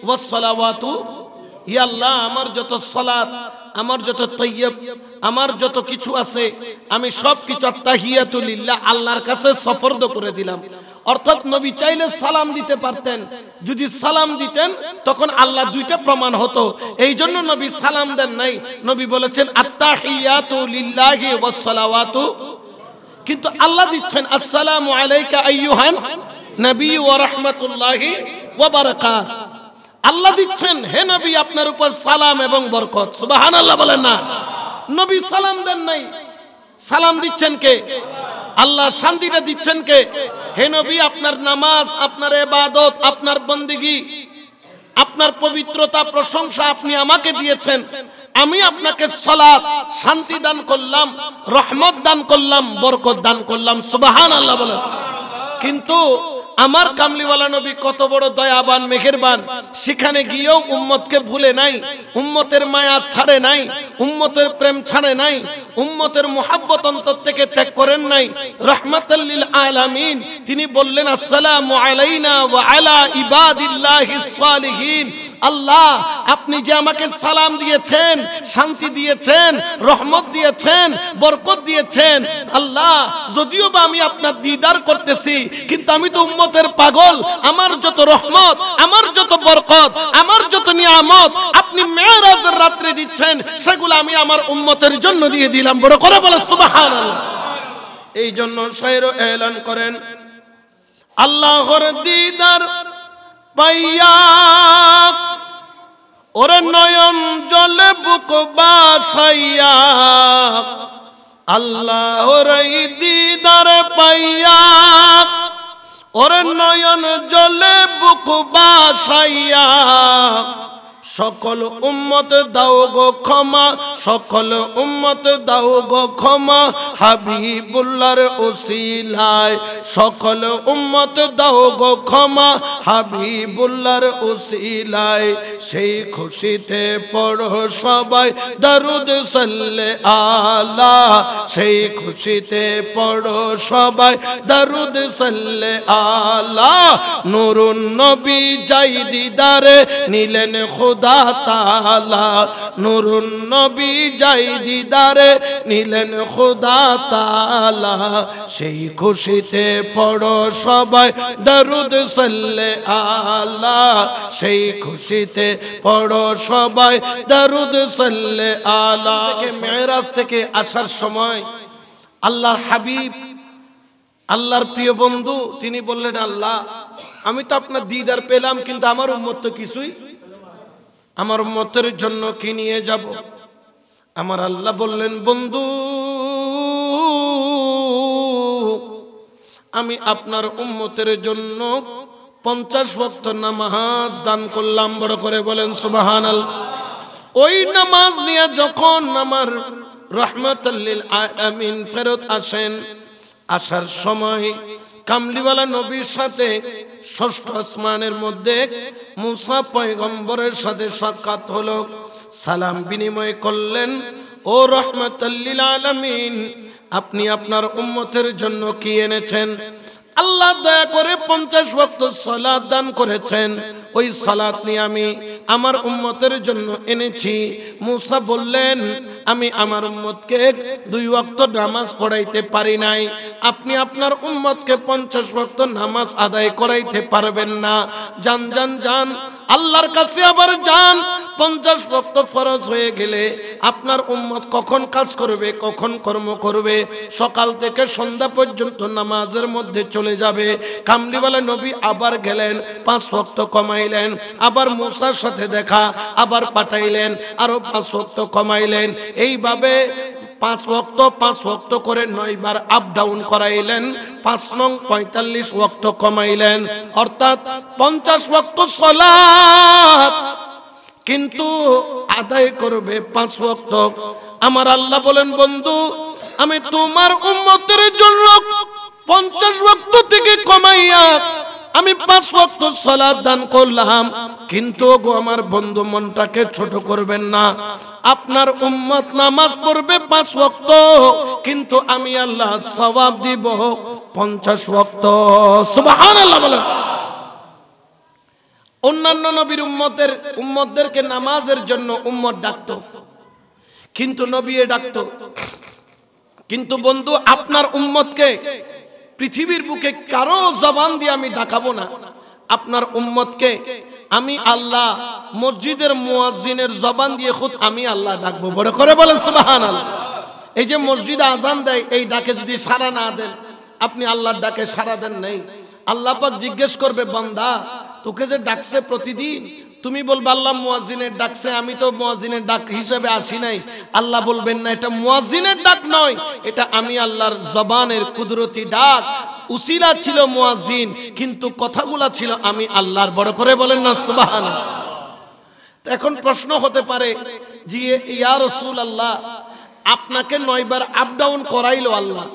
ওয়াস সালাওয়াতু, ইয়া আল্লাহ আমার যত সালাত, আমার যত তাইয়্যিব, আমার যত কিছু আছে আমি সব কিছু আত্তাহিয়াতু লিল্লাহ আল্লাহর কাছে সুপর্দ করে দিলাম। অর্থাৎ নবী চাইলে সালাম দিতে পারতেন, যদি সালাম দিতেন তখন আল্লাহ দুইটা প্রমাণ হতো, এই জন্য নবী সালাম দেন নাই। নবী বলেছেন আত্তাহিয়াতু লিল্লাহি ওয়াস সালাওয়াতু, কিন্তু আল্লাহ দিচ্ছেন আসসালামু আলাইকা আইয়ুহান নবী ওয়া রাহমাতুল্লাহি ওয়া বারাকাত। আল্লাহ দিচ্ছেন হে নবী আপনার উপর সালাম এবং বরকত। সুবহানাল্লাহ বলেন না। নবী সালাম দেন নাই, সালাম দিচ্ছেন কে? আল্লাহ। শান্তিটা দিচ্ছেন কে? হে নবী আপনার নামাজ, আপনার ইবাদত, আপনার বন্দেগী, আপনার পবিত্রতা, প্রশংসা আপনি আমাকে দিয়েছেন, আমি আপনাকে সালাত, শান্তি দান করলাম, রহমত দান করলাম, বরকত দান করলাম। সুবহানাল্লাহ বলেন। কিন্তু আমার কামলিওয়ালা নবী কত বড় দয়াবান মেহেরবান, সেখানে গিয়েও উম্মতকে ভুলে নাই, উম্মতের মায়া ছাড়ে নাই, উম্মতের প্রেম ছাড়ে নাই, উম্মতের মুহাব্বত অন্তর থেকে ত্যাগ করেন নাই। রাহমাতাল লিল আলামিন তিনি বললেন আসসালামু আলাইনা ওয়া আলা ইবাদিল্লাহিস সালিহিন। আল্লাহ আপনি যে আমাকে সালাম দিয়েছেন, শান্তি দিয়েছেন, রহমত দিয়েছেন, বরকত দিয়েছেন, আল্লাহ যদিও বা আমি আপনার দিদার করতেছি কিন্তু আমি তো উম্মতের পাগল, আমার যত রহমত, আমার যত বরকত, আমার যত নিয়ামত আপনি মেরাজের রাত্রে দিচ্ছেন সেগুলো আমি আমার উম্মতের জন্য দিয়ে দিলাম। বড় করে বলে সুবহানাল্লাহ। এই জন্য শায়ের এলান করেন আল্লাহর দিদার পাইয়া ওরে নয়ন জলে বুক বাসাইয়া, আল্লাহর দিদার পাইয়া ওরে নয়ন জলে বুক বাসাইয়া, সকল উম্মত দাও গো ক্ষমা, সকল উম্মত দাও গো ক্ষমা, হাবিবুল্লাহর ওসিলায় সকল উম্মত দাও গো ক্ষমা, হাবিবুল্লাহর ওসিলায়। সেই খুশিতে পড়ো সবাই দরুদ সাল্লে আলা, সেই খুশিতে পড়ো সবাই দরুদ সাল্লে আলা। নূরুন নবী যাই দিদারে নিলেন খোদা তাআলা, নূরুন নবী যাই দিদারে নিলেন খোদা তাআলা। সেই খুশিতে পড়ো সবাই দরুদ সাল্লে আলা, সেই খুশিতে পড়ো সবাই দরুদ সাল্লে আলা। মেরাজ থেকে আসার সময় আল্লাহর হাবিব, আল্লাহর প্রিয় বন্ধু তিনি বললেন আল্লাহ আমি তো আপনার দিদার পেলাম কিন্তু আমার উম্মত তো কিছুই, আমার উম্মতের জন্য কি নিয়ে যাব? আমার আল্লাহ বললেন বন্ধু আমি আপনার উম্মতের জন্য 50 ওয়াক্ত নামাজ দান করলাম। বড় করে বলেন সুবহানাল্লাহ। ওই নামাজ নিয়ে যখন আমার রাহমাতাল লিল আলামিন ফেরত আসেন, আসার সময় কামলিওয়ালা নবীর সাথে ষষ্ঠ আসমানের মধ্যে মুসা পয়গম্বরের সাথে সাক্ষাৎ হলো, সালাম বিনিময় করলেন। ও রাহমাতাল লিল আলামিন আপনি আপনার উম্মতের জন্য কি এনেছেন? আল্লাহ দয়া করে 50 ওয়াক্ত সালাত দান করেছেন, ওই সালাত নিয়ে আমি আমার উম্মতের জন্য এনেছি। মুসা বললেন আমি আমার উম্মতকে 2 ওয়াক্ত নামাজ পড়াইতে পারি নাই, আপনি আপনার উম্মতকে 50 ওয়াক্ত নামাজ আদায় করাইতে পারবেন না। যান যান যান আল্লাহর কাছে আবার যান। 50 ওয়াক্ত ফরজ হয়ে গেলে আপনার উম্মত কখন কাজ করবে, কখন কর্ম করবে? সকাল থেকে সন্ধ্যা পর্যন্ত নামাজের মধ্যে চলে যাবে। কামলিওয়ালা নবী আবার গেলেন, 5 ওয়াক্ত কমাইলেন, আবার মুসার সাথে দেখা, আবার পাঠাইলেন, আরো 5 ওয়াক্ত কমাইলেন। এইভাবে 5 ওয়াক্ত করে 9 বার আপ ডাউন করাইলেন। 5 নং 45 ওয়াক্ত কমাইলেন, অর্থাৎ 50 ওয়াক্ত সালাত কিন্তু আদায় করবে 5 ওয়াক্ত। আমার আল্লাহ বলেন বন্ধু আমি তোমার উম্মতের জন্য 50 ওয়াক্ত থেকে কমাইয়া আমি 5 ওয়াক্ত সালাত দান করলাম, কিন্তু গো আমার বন্ধু মনটাকে ছোট করবেন না। আপনার উম্মত নামাজ পড়বে 5 ওয়াক্ত, কিন্তু আমি আল্লাহ সওয়াব দিব 50 ওয়াক্ত। সুবহানাল্লাহ বলেন। অন্যান্য নবীর উম্মতদেরকে নামাজের জন্য উম্মত ডাকতো, কিন্তু নবী ডাকতো। কিন্তু বন্ধু আপনার উম্মতকে পৃথিবীর বুকে কারো জবান দিয়ে আমি ডাকাবো না। আপনার উম্মতকে আমি আল্লাহ মসজিদের মুয়াজ্জিনের জবান দিয়ে খুদ আমি আল্লাহ ডাকবো। বড় করে বলেন সুবহানাল্লাহ। এই যে মসজিদে আজান দেয়, এই ডাকে যদি সাড়া না দেন, আপনি আল্লাহর ডাকে সাড়া দেন নাই, আল্লাহ পাক জিজ্ঞেস করবে, বান্দা তোকে যে ডাকছে প্রতিদিন, তুমি বলবে আল্লাহ মুয়াজ্জিনের ডাকছে, আমি তো মুয়াজ্জিনের ডাক হিসেবে আসি নাই। আল্লাহ বলবেন না, এটা মুয়াজ্জিনের ডাক নয়, এটা আমি আল্লাহর জবানের কুদরতি ডাক। উসিলা ছিল মুয়াজ্জিন, কিন্তু কথাগুলা ছিল আমি আল্লাহর। বড় করে বলেন না সুবহানাল্লাহ। তো এখন প্রশ্ন হতে পারে, জি ইয়া রাসূলুল্লাহ, আপনাকে 9 বার আপ ডাউন করাইলো আল্লাহ,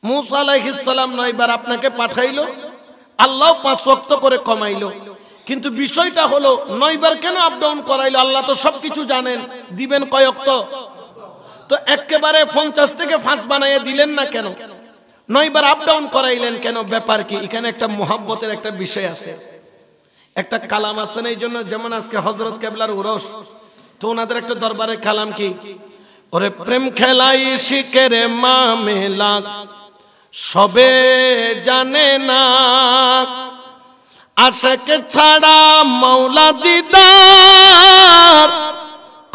মূসা আলাইহিস সালাম 9 বার আপনাকে পাঠাইলো, আল্লাহ 5 ওয়াক্ত করে কমাইলো, কিন্তু বিষয়টা হলো 9 বার কেন আপ ডাউন করাইলো? আল্লাহ তো সবকিছু জানেন, দিবেন কয় ওয়াক্ত? তো একেবারে 50 থেকে 5 বানাইয়া দিলেন না কেন? 9 বার আপ ডাউন করাইলেন কেন? ব্যাপার কি? এখানে একটা মুহাব্বতের একটা বিষয় আছে, একটা কালাম আছে না। এই জন্য যেমন আজকে হযরত কেবলার উরস, তো ওনাদের একটা দরবারে কালাম কি, ওরে প্রেম খেলাই শিখের মামেলা সবে জানে না, আশিক ছাড়া মাওলা দিদার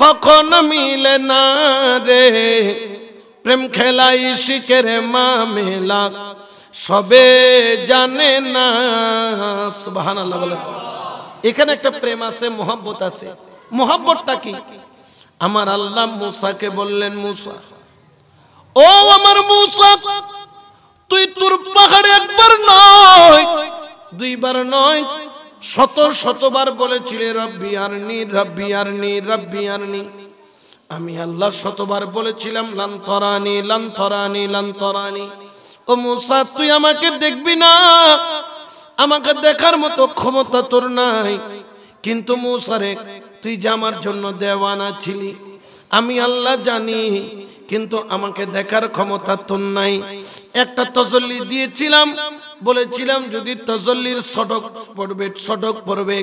কখন মিলে না রে, প্রেম খেলাই শিখের মামেলা সবে জানে না। সুবহানাল্লাহ বলেন। এখানে একটা প্রেম আছে, মোহাব্বত আছে। মোহাব্বতটা কি? আমার আল্লাহ মূসাকে বললেন, মূসা ও আমার মূসা, তুই তোর পাহাড়ে একবার নয়, 2 বার নয়, শতবার বলেছিলে রব্বি আরনি রব্বি আরনি রব্বি আরনি। আমি আল্লাহ শতবার বলেছিলাম লান তরানি লান তরানি লান তরানি। ও মূসা তুই আমাকে দেখবি না, আমাকে দেখার মতো ক্ষমতা তোর নাই। কিন্তু মূসা রে, তুই যে আমার জন্য দেওয়ানা ছিলি আমি আল্লাহ জানি, কিন্তু আমাকে দেখার ক্ষমতা তোর নাই। একটা তজল্লি দিয়েছিলাম, বলেছিলাম যদি তজল্লির সডক পড়বে,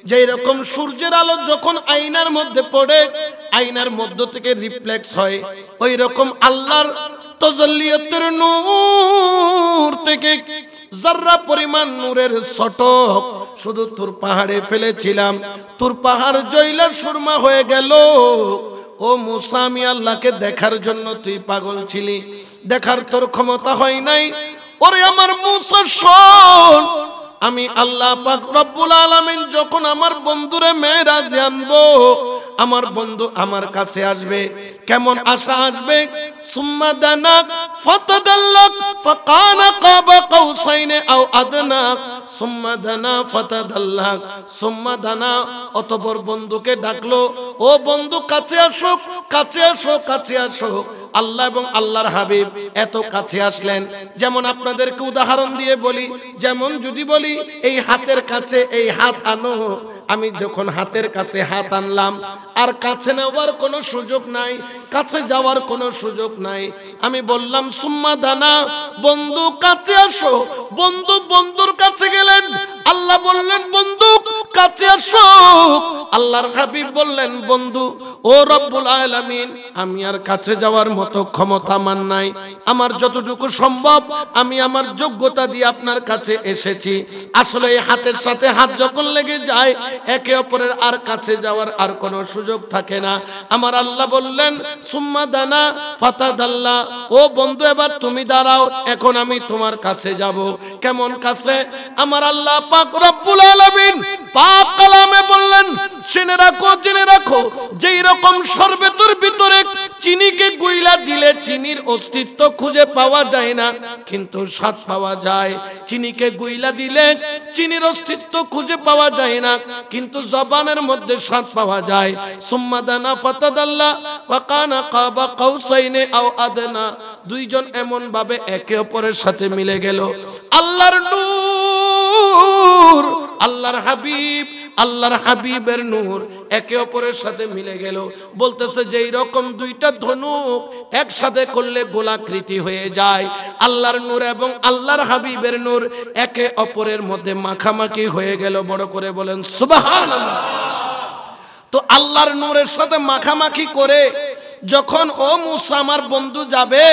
যেই রকম সূর্যের আলো যখন আয়নার মধ্যে পড়ে আয়নার মধ্য থেকে রিফ্লেক্স হয়, ওই রকম আল্লাহর তজল্লিয়তের নূর থেকে যারা পরিমাণ নূরের সটক শুধু তোর পাহাড়ে ফেলেছিলাম, তোর পাহাড় জ্বলা সুরমা হয়ে গেল। ও মূসা, আমি আল্লাহকে দেখার জন্য তুই পাগল ছিলি, দেখার তোর ক্ষমতা হয় নাই। ওরে আমার মূসা শোন, আমি আল্লাহ পাক রব্বুল আলামিন যখন আমার বন্ধুরে মেরাজে আনবো, আমার বন্ধু আমার কাছে আসবে, কেমন আশা আসবে? সুম্মা দানা ফাতাদাল্লাক ফাকানা কাবা কাউসাইনি আও আদনা, সুম্মা দানা ফাতাদাল্লাক, সুম্মা দানা। অতঃপর বন্ধুকে ডাকলো, ও বন্ধু কাছে আসো, কাছে আসো, কাছে আসো। আল্লাহ এবং আল্লাহর হাবিব এত কাছে আসলেন। যেমন আপনাদেরকে উদাহরণ দিয়ে বলি, যেমন যদি বলি এই হাতের কাছে এই হাত আনো, আমি যখন হাতের কাছে হাত আনলাম, আর কাছে নেওয়ার কোনো সুযোগ নাই, কাছে যাওয়ার কোনো সুযোগ নাই। আমি বললাম সুম্মা দানা, বন্ধু কাছে আসো। বন্ধু বন্ধুর কাছে গেলেন, আল্লাহ বললেন বন্ধু কাছে আসো। আল্লাহর হাবিব বললেন বন্ধু ও রব্বুল আলামিন, আমি আর কাছে যাওয়ার মতো ক্ষমতা আমার নাই, আমার যতটুকু সম্ভব আমি আমার যোগ্যতা দিয়ে আপনার কাছে এসেছি। আসলে এই হাতের সাথে হাত যখন লেগে যায়, একে অপরের আর কাছে যাওয়ার আর কোনো সুযোগ থাকে না। আমার আল্লাহ বললেন সুম্মা দানা ফাতাদাল্লা, ও বন্ধু এবার তুমি দাঁড়াও, এখন আমি তোমার কাছে যাব। কেমন কাছে? আমার আল্লাহ পাক রব্বুল আলামিন পাক কালামে বললেন, জেনে রাখো, জেনে রাখো, যেই রকম শরবতের ভিতরে চিনিকে গুইলা দিলে চিনির অস্তিত্ব খুঁজে পাওয়া যায় না, কিন্তু স্বাদ পাওয়া যায়। চিনিকে গুইলা দিলে চিনির অস্তিত্ব খুঁজে পাওয়া যায় না, কিন্তু জবানের মধ্যে স্বাদ পাওয়া যায়। সুম্মা দানা ফাতাদাল্লা ফাকানা কাবা কাউসাইনি আও আদনা। দুইজন এমন ভাবে একে অপরের সাথে মিলে গেল। আল্লাহর নূর নূর, আল্লাহর হাবিব, আল্লাহর হাবিবের নূর একে অপরের সাথে মিলে গেল। বলতেছে যেই রকম দুইটা ধনুক একসাথে করলে গোলাকৃতি হয়ে যায়, আল্লাহর নূর এবং আল্লাহর হাবিবের নূর একে অপরের মধ্যে মাখামাখি হয়ে গেল। বড় করে বলেন সুবহানাল্লাহ। তো আল্লাহর নূরের সাথে মাখামাখি করে যখন ও মুসা আমার বন্ধু যাবে,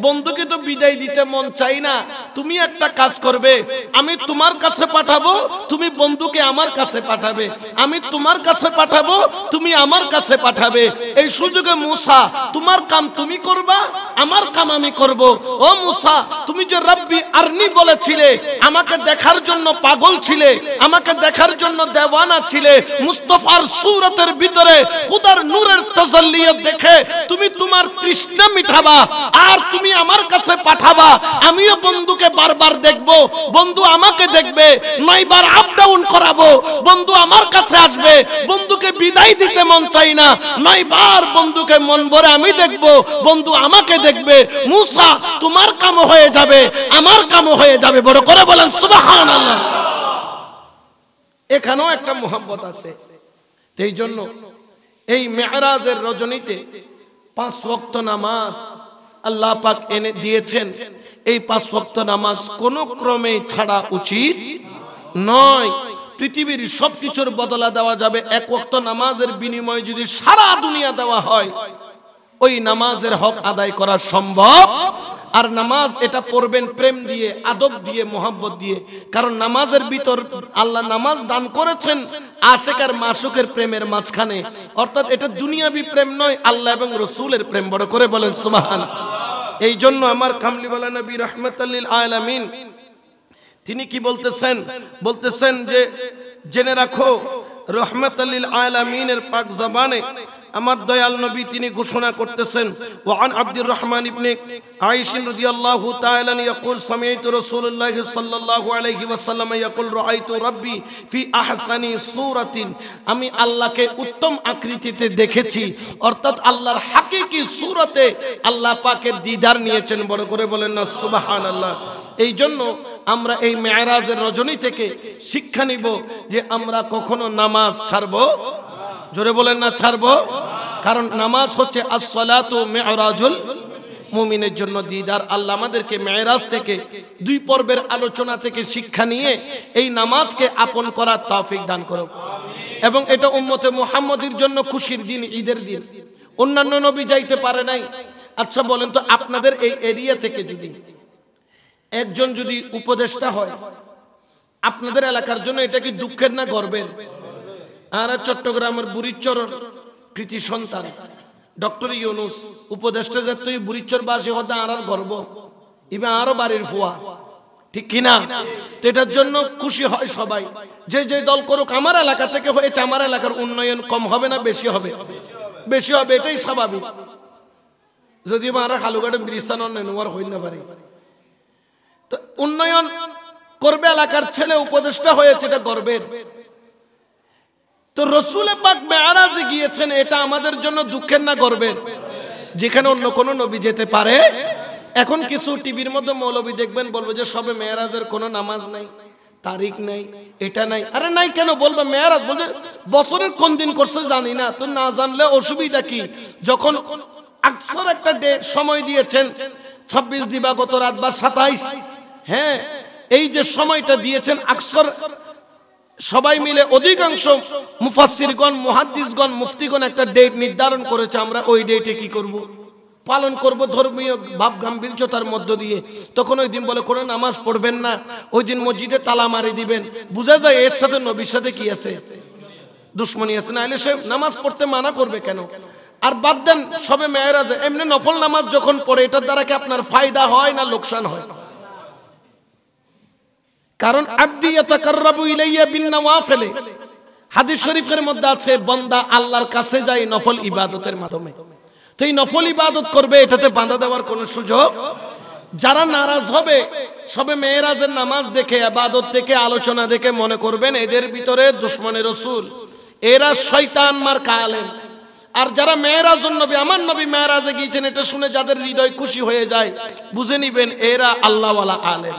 বন্ধুকে তো বিদায় দিতে মন চাই না, তুমি একটা কাজ করবে, আমি তোমার কাছে পাঠাবো, তুমি বন্ধুকে আমার কাছে পাঠাবে, আমি তোমার কাছে পাঠাবো, তুমি আমার কাছে পাঠাবে। এই সুযোগে মুসা তোমার কাম তুমি করবা, আমার কাম আমি করব। ও মুসা, তুমি যে রব্বি আরনি বলেছিলে, আমাকে দেখার জন্য পাগল ছিলে, আমাকে দেখার জন্য দেওয়ানা ছিলে, মুস্তাফার সূরতের ভিতরে খোদার নূরের তাজাল্লিয়াত দেখে তুমি তোমার তৃষ্ণা মিটাবা, আর তুমি আমার কাছে পাঠাবা। আমিও বন্ধুকে বারবার দেখব, বন্ধু আমাকে দেখবে, 9 বার আপ ডাউন করাবো, বন্ধু আমার কাছে আসবে, বন্ধুকে বিদায় দিতে মন চাই না, 9 বার বন্ধুকে মন ভরে আমি দেখব, বন্ধু আমাকে দেখবে। মুসা তোমার কাম হয়ে যাবে, আমার কাম হয়ে যাবে। বড় করে বলেন সুবহানাল্লাহ। এখানেও একটা মোহাব্বত আছে। এই জন্য এই মেরাজের রজনীতে 5 ওয়াক্ত নামাজ আল্লাহ পাক এনে দিয়েছেন। এই 5 ওয়াক্ত নামাজ কোন ক্রমে ছাড়া উচিত নয়। পৃথিবীর সবকিছুর বদলা দেওয়া যাবে, 1 ওয়াক্ত নামাজের বিনিময়ে যদি সারা দুনিয়া দেওয়া হয়, ওই নামাজের হক আদায় করা সম্ভব। আর নামাজ এটা পড়বেন প্রেম দিয়ে, আদব দিয়ে, মোহাব্বত দিয়ে। কারণ নামাজের ভিতর আল্লাহ নামাজ দান করেছেন আশিক আর মাসুকের প্রেমের মাঝখানে, অর্থাৎ এটা দুনিয়াবি প্রেম নয়, আল্লাহ এবং রাসূলের প্রেম। বড় করে বলেন সুবহানাল্লাহ। এই জন্য আমার কামলিওয়ালা নবী রাহমাতাল লিল আলামিন তিনি কি বলতেছেন? বলতেছেন যে জেনে রাখো, রাহমাতাল লিল আলামিনের পাক জবানে আমার দয়াল নবী তিনি ঘোষণা করতেছেন, ওয়ান আব্দুর রহমান ইবনে আয়েশা রাদিয়াল্লাহু তাআলা ইয়াকুল সামি'তু রাসূলুল্লাহ সাল্লাল্লাহু আলাইহি ওয়াসাল্লাম ইয়াকুল রাআইতু রাব্বি ফি আহসানি সূরাতিন, আমি আল্লাহকে উত্তম আকৃতিতে দেখেছি, অর্থাৎ আল্লাহর হাকিকি সূরতে আল্লাহ পাকের দিদার নিয়েছেন। বড় করে বলেন না সুবহানাল্লাহ। এই জন্য আমরা এই মেরাজের রজনী থেকে শিক্ষা নিব যে আমরা কখনো নামাজ ছাড়বো, জোরে বলেন না ছাড়বো। কারণ নামাজ হচ্ছে as-salatu মি'রাজুল মুমিনের জন্য দিদার। আল্লাহ আমাদেরকে মেরাজ থেকে 2 পর্বের আলোচনা থেকে শিক্ষা নিয়ে এই নামাজকে আপন করার তৌফিক দান করুন। এবং এটা উম্মতে মুহাম্মদীর জন্য খুশির দিন, ঈদের দিন। অন্যান্য নবী যাইতে পারে নাই। আচ্ছা বলেন তো, আপনাদের এই এরিয়া থেকে যদি একজন যদি উপদেষ্টা হয় আপনাদের এলাকার জন্য, এটা কি দুঃখের না গর্বের? আর চট্টগ্রামের বুড়িচর কৃতি সন্তান ডক্টর ইউনুস উপদেষ্টা যাতে বুড়িচর বাসী হতে আর গর্ব, ইবে আরো বাড়ির ফুয়া, ঠিক কিনা? তো এটার জন্য খুশি হয় সবাই। যে যে দল করুক, আমার এলাকা থেকে হয়েছে, আমার এলাকার উন্নয়ন কম হবে না বেশি হবে? বেশি হবে, এটাই স্বাভাবিক। যদি আমরা হালুঘাটে ব্রিস্তান নেওয়ার হই না পারি, তো উন্নয়ন করবে এলাকার ছেলে উপদেষ্টা হয়েছে, এটা গর্বের। তো রাসূল পাক মেরাজে গিয়েছেন, এটা আমাদের জন্য দুঃখের না গর্বের? যেখানে অন্য কোন নবী যেতে পারে। এখন কিছু টিভির মধ্যে মৌলবী দেখবেন বলবে যে সবে মেরাজের কোনো নামাজ নাই, তারিখ নাই, এটা নাই। আরে নাই কেন বলবে? মেরাজ বলে বছরের কোন দিন করছে জানি না, তো না জানলে অসুবিধা কি? যখন আকসর একটা ডেট সময় দিয়েছেন, 26 দিবাগত রাত বা 27, হ্যাঁ, এই যে সময়টা দিয়েছেন আকসর, সবাই মিলে অধিকাংশ মুফাসসিরগণ, মুহাদ্দিসগণ, মুফতিগণ একটা ডেট নির্ধারণ করেছে। আমরা ওই ডেটে কি করব? পালন করব ধর্মীয় ভাব গাম্ভীর্যতার মধ্য দিয়ে। তখন ওই দিন বলে কোনো নামাজ পড়বেন না, ওই দিন মসজিদে তালা মারি দিবেন। বোঝা যায় এর সাথে নবীর সাথে কি আছে? দুশ্মনী আছে। না হলে সে নামাজ পড়তে মানা করবে কেন? আর বাদ দেন সবে মেরাজে এমনি নফল নামাজ যখন পড়ে, এটার দ্বারা কি আপনার ফায়দা হয় না লোকসান হয়? কারণ আব্দি ইয়াতাকাররাবু ইলাইয়া বিন নওয়াফিল, হাদিস শরীফের মধ্যে আছে বান্দা আল্লাহর কাছে যায় নফল ইবাদতের মাধ্যমে। তো এই নফল ইবাদত করবে, এটাতে বাধা দেওয়ার কোনো সুযোগ। যারা নারাজ হবে সবে মেরাজের নামাজ দেখে, ইবাদত দেখে, আলোচনা দেখে, মনে করবেন এদের ভিতরে দুশমনে রাসূল, এরা শয়তান মার্কা আলেম। আর যারা মেরাজুন নবী, আমার নবী মেরাজে গিয়েছেন, এটা শুনে যাদের হৃদয় খুশি হয়ে যায়, বুঝে নিবেন এরা আল্লাহওয়ালা আলেম।